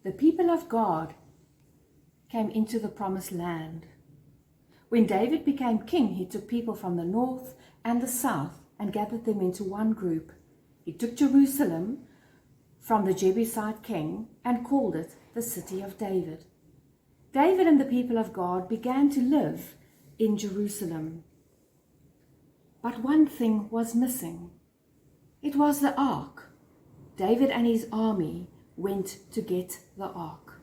the people of God came into the promised land. When David became king, he took people from the north and the south and gathered them into one group. He took Jerusalem from the Jebusite king and called it the city of David. David and the people of God began to live in Jerusalem. But one thing was missing. It was the ark. David and his army went to get the ark.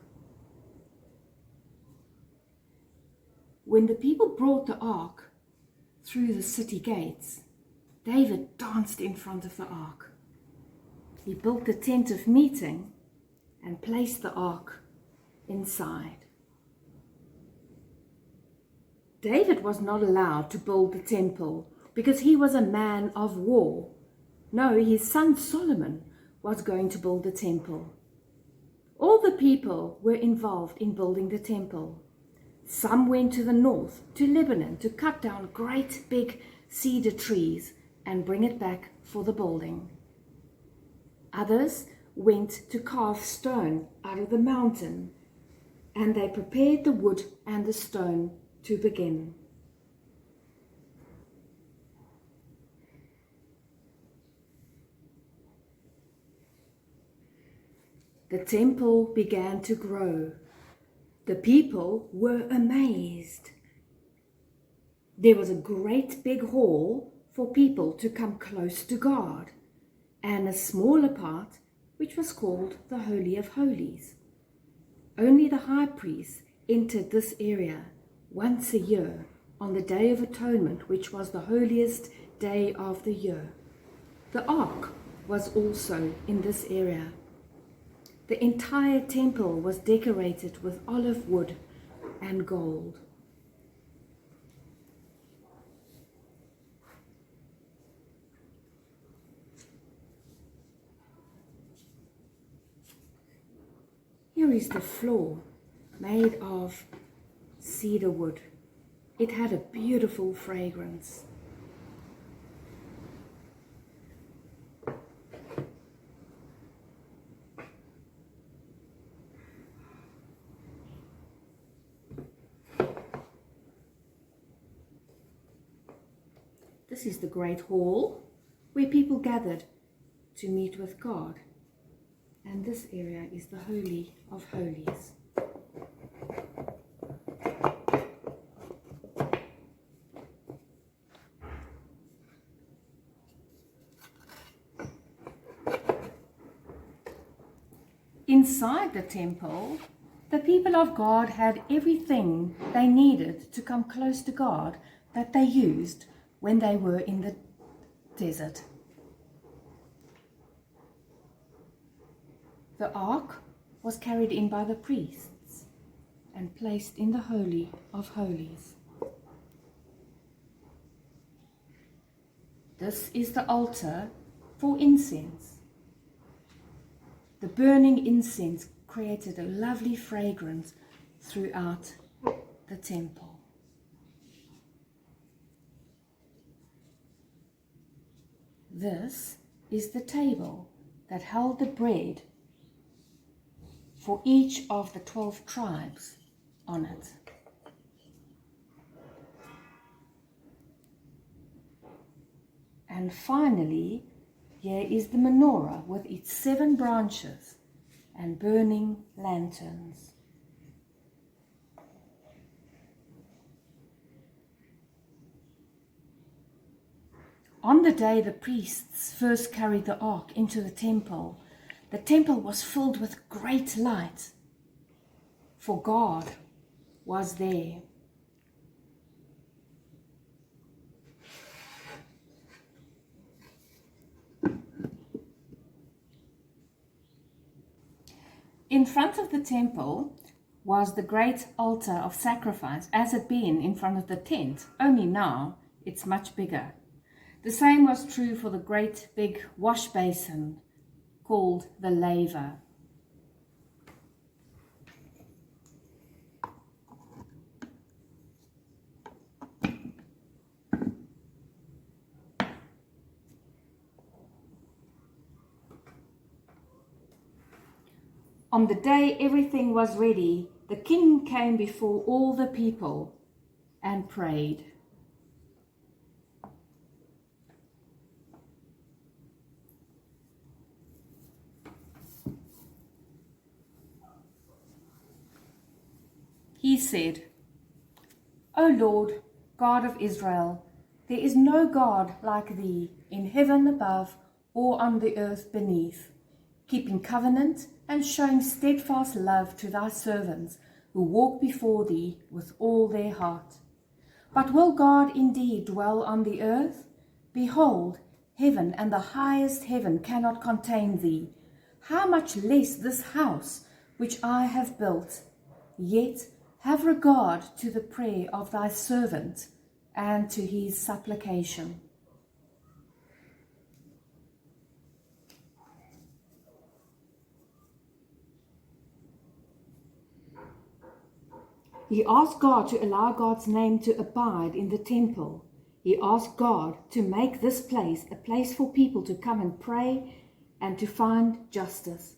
When the people brought the ark through the city gates, David danced in front of the ark. He built the tent of meeting and placed the ark inside. David was not allowed to build the temple because he was a man of war. No, his son Solomon was going to build the temple. All the people were involved in building the temple. Some went to the north, to Lebanon, to cut down great big cedar trees and bring it back for the building. Others went to carve stone out of the mountain, and they prepared the wood and the stone to begin. The temple began to grow. The people were amazed. There was a great big hall for people to come close to God, and a smaller part which was called the Holy of Holies. Only the high priest entered this area once a year on the Day of Atonement, which was the holiest day of the year. The ark was also in this area. The entire temple was decorated with olive wood and gold. Here is the floor made of cedar wood. It had a beautiful fragrance. This is the great hall where people gathered to meet with God. And this area is the Holy of Holies. Inside the temple, the people of God had everything they needed to come close to God that they used when they were in the desert. The ark was carried in by the priests and placed in the Holy of Holies. This is the altar for incense. The burning incense created a lovely fragrance throughout the temple. This is the table that held the bread for each of the 12 tribes on it. And finally, here is the menorah with its 7 branches and burning lanterns. On the day the priests first carried the ark into the temple was filled with great light, for God was there. In front of the temple was the great altar of sacrifice, as it had been in front of the tent, only now it's much bigger. The same was true for the great big wash basin called the laver. On the day everything was ready, the king came before all the people and prayed. He said, O Lord, God of Israel, there is no God like thee in heaven above or on the earth beneath, keeping covenant and showing steadfast love to thy servants who walk before thee with all their heart. But will God indeed dwell on the earth? Behold, heaven and the highest heaven cannot contain thee. How much less this house which I have built? Yet have regard to the prayer of thy servant and to his supplication. He asked God to allow God's name to abide in the temple. He asked God to make this place a place for people to come and pray and to find justice.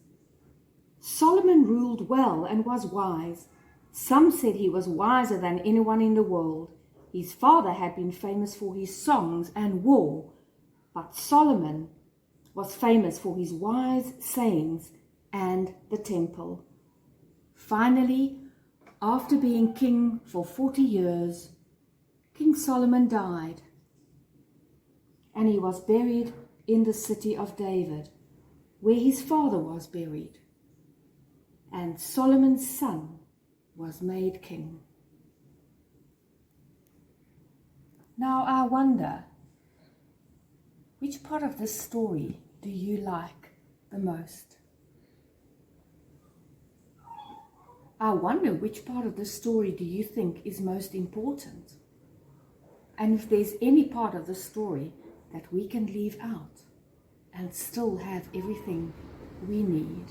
Solomon ruled well and was wise. Some said he was wiser than anyone in the world. His father had been famous for his songs and war, but Solomon was famous for his wise sayings and the temple. Finally, after being king for 40 years, King Solomon died, and he was buried in the city of David, where his father was buried. And Solomon's son was made king. Now I wonder, which part of this story do you like the most? I wonder which part of the story do you think is most important? And if there's any part of the story that we can leave out and still have everything we need.